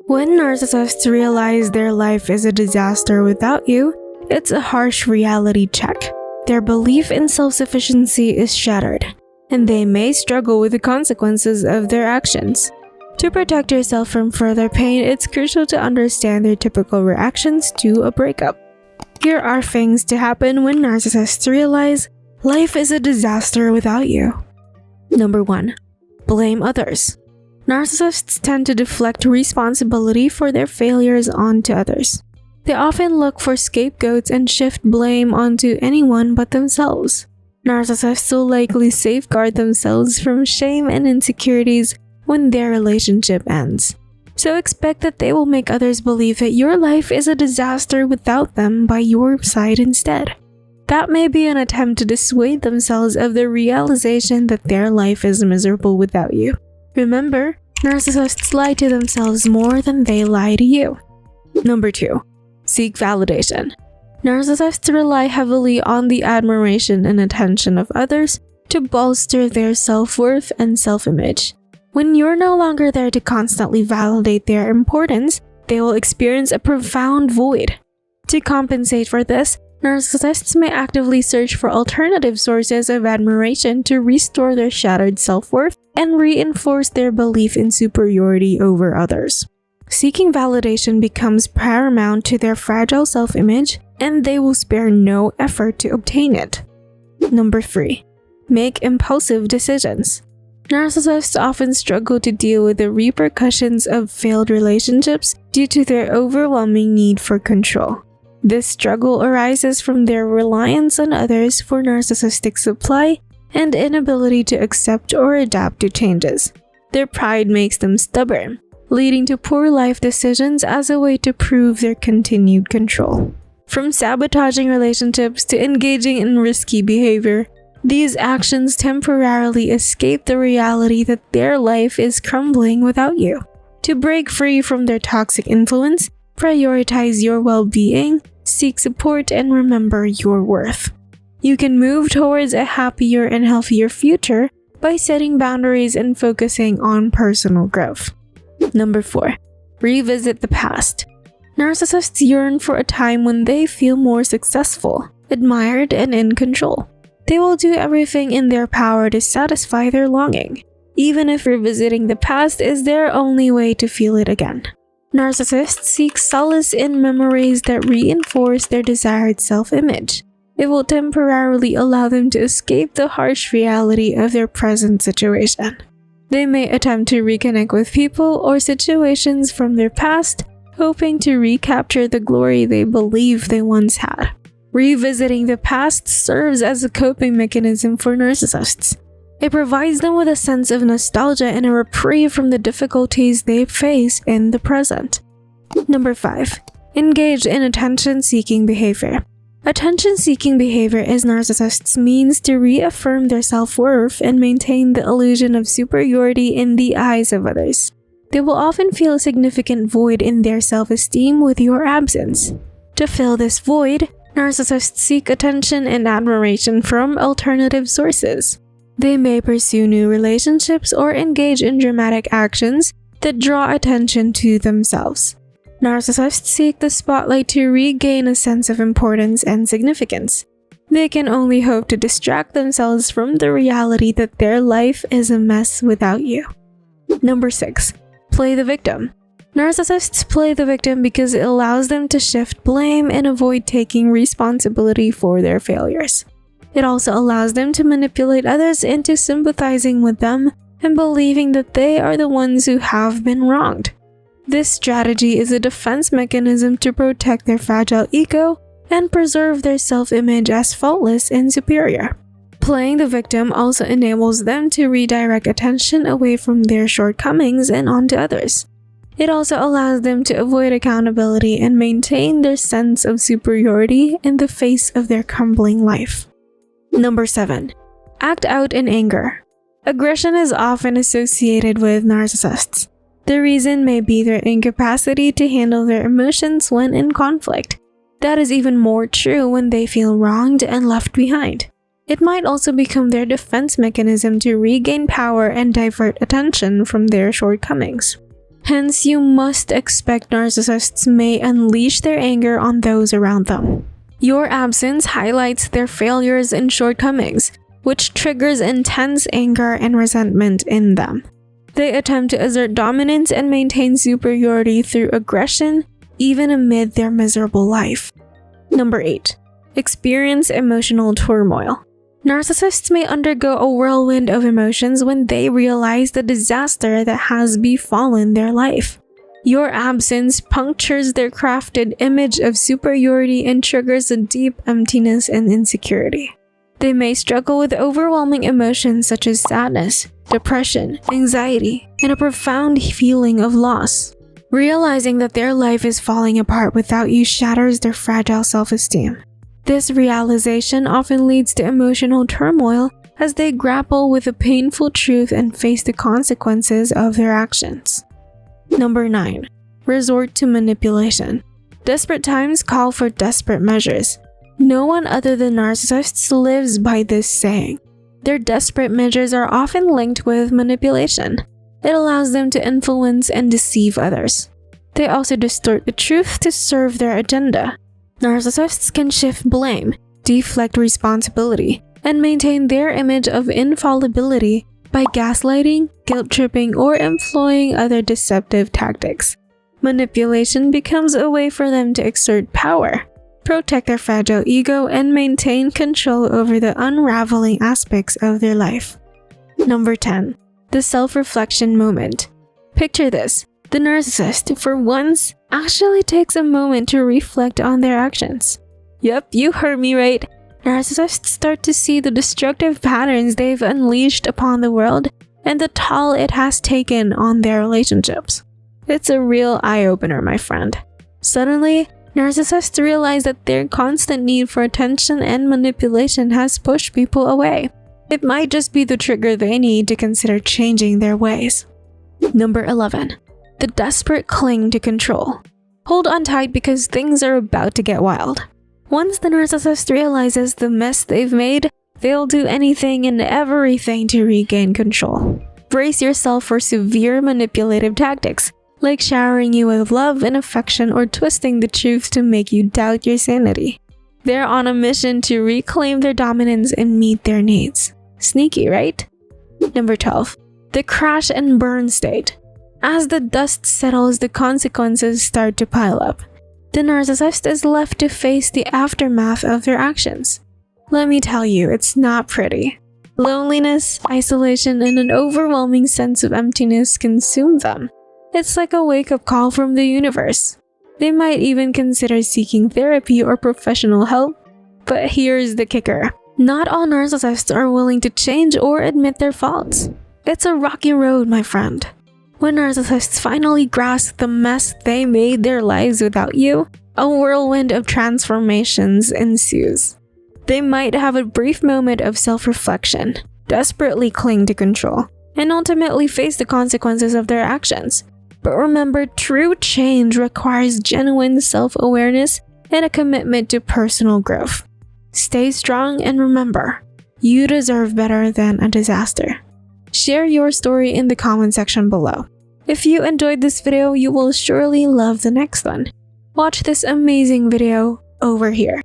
When narcissists realize their life is a disaster without you, it's a harsh reality check. Their belief in self-sufficiency is shattered, and they may struggle with the consequences of their actions. To protect yourself from further pain, it's crucial to understand their typical reactions to a breakup. Here are things to happen when narcissists realize life is a disaster without you. Number 1. Blame others. Narcissists tend to deflect responsibility for their failures onto others. They often look for scapegoats and shift blame onto anyone but themselves. Narcissists will likely safeguard themselves from shame and insecurities when their relationship ends. So expect that they will make others believe that your life is a disaster without them by your side instead. That may be an attempt to dissuade themselves of the realization that their life is miserable without you. Remember, narcissists lie to themselves more than they lie to you. Number 2. Seek validation. Narcissists rely heavily on the admiration and attention of others to bolster their self-worth and self-image. When you're no longer there to constantly validate their importance, they will experience a profound void. To compensate for this, narcissists may actively search for alternative sources of admiration to restore their shattered self-worth and reinforce their belief in superiority over others. Seeking validation becomes paramount to their fragile self-image, and they will spare no effort to obtain it. Number 3. Make impulsive decisions. Narcissists often struggle to deal with the repercussions of failed relationships due to their overwhelming need for control. This struggle arises from their reliance on others for narcissistic supply and inability to accept or adapt to changes. Their pride makes them stubborn, leading to poor life decisions as a way to prove their continued control. From sabotaging relationships to engaging in risky behavior, these actions temporarily escape the reality that their life is crumbling without you. To break free from their toxic influence, prioritize your well-being, seek support, and remember your worth. You can move towards a happier and healthier future by setting boundaries and focusing on personal growth. Number 4. Revisit the past. Narcissists yearn for a time when they feel more successful, admired, and in control. They will do everything in their power to satisfy their longing, even if revisiting the past is their only way to feel it again. Narcissists seek solace in memories that reinforce their desired self-image. It will temporarily allow them to escape the harsh reality of their present situation. They may attempt to reconnect with people or situations from their past, hoping to recapture the glory they believe they once had. Revisiting the past serves as a coping mechanism for narcissists. It provides them with a sense of nostalgia and a reprieve from the difficulties they face in the present. Number 5. Engage in attention-seeking behavior. Attention-seeking behavior is narcissists' means to reaffirm their self-worth and maintain the illusion of superiority in the eyes of others. They will often feel a significant void in their self-esteem with your absence. To fill this void, narcissists seek attention and admiration from alternative sources. They may pursue new relationships or engage in dramatic actions that draw attention to themselves. Narcissists seek the spotlight to regain a sense of importance and significance. They can only hope to distract themselves from the reality that their life is a mess without you. Number 6. Play the victim. Narcissists play the victim because it allows them to shift blame and avoid taking responsibility for their failures. It also allows them to manipulate others into sympathizing with them and believing that they are the ones who have been wronged. This strategy is a defense mechanism to protect their fragile ego and preserve their self-image as faultless and superior. Playing the victim also enables them to redirect attention away from their shortcomings and onto others. It also allows them to avoid accountability and maintain their sense of superiority in the face of their crumbling life. Number 7. Act out in anger. Aggression is often associated with narcissists. The reason may be their incapacity to handle their emotions when in conflict. That is even more true when they feel wronged and left behind. It might also become their defense mechanism to regain power and divert attention from their shortcomings. Hence, you must expect narcissists may unleash their anger on those around them. Your absence highlights their failures and shortcomings, which triggers intense anger and resentment in them. They attempt to assert dominance and maintain superiority through aggression, even amid their miserable life. Number 8. Experience emotional turmoil. Narcissists may undergo a whirlwind of emotions when they realize the disaster that has befallen their life. Your absence punctures their crafted image of superiority and triggers a deep emptiness and insecurity. They may struggle with overwhelming emotions such as sadness, depression, anxiety, and a profound feeling of loss. Realizing that their life is falling apart without you shatters their fragile self-esteem. This realization often leads to emotional turmoil as they grapple with the painful truth and face the consequences of their actions. Number 9. Resort to manipulation. Desperate times call for desperate measures. No one other than narcissists lives by this saying. Their desperate measures are often linked with manipulation. It allows them to influence and deceive others. They also distort the truth to serve their agenda. Narcissists can shift blame, deflect responsibility, and maintain their image of infallibility by gaslighting, guilt-tripping, or employing other deceptive tactics. Manipulation becomes a way for them to exert power, protect their fragile ego, and maintain control over the unraveling aspects of their life. Number 10. The self-reflection moment. Picture this. The narcissist, for once, actually takes a moment to reflect on their actions. Yep, you heard me right. Narcissists start to see the destructive patterns they've unleashed upon the world and the toll it has taken on their relationships. It's a real eye-opener, my friend. Suddenly, narcissists realize that their constant need for attention and manipulation has pushed people away. It might just be the trigger they need to consider changing their ways. Number 11. The desperate cling to control. Hold on tight because things are about to get wild. Once the narcissist realizes the mess they've made, they'll do anything and everything to regain control. Brace yourself for severe manipulative tactics, like showering you with love and affection or twisting the truth to make you doubt your sanity. They're on a mission to reclaim their dominance and meet their needs. Sneaky, right? Number 12. The crash and burn state. As the dust settles, the consequences start to pile up. The narcissist is left to face the aftermath of their actions. Let me tell you, it's not pretty. Loneliness, isolation, and an overwhelming sense of emptiness consume them. It's like a wake-up call from the universe. They might even consider seeking therapy or professional help. But here's the kicker. Not all narcissists are willing to change or admit their faults. It's a rocky road, my friend. When narcissists finally grasp the mess they made their lives without you, a whirlwind of transformations ensues. They might have a brief moment of self-reflection, desperately cling to control, and ultimately face the consequences of their actions. But remember, true change requires genuine self-awareness and a commitment to personal growth. Stay strong and remember, you deserve better than a disaster. Share your story in the comment section below. If you enjoyed this video, you will surely love the next one. Watch this amazing video over here.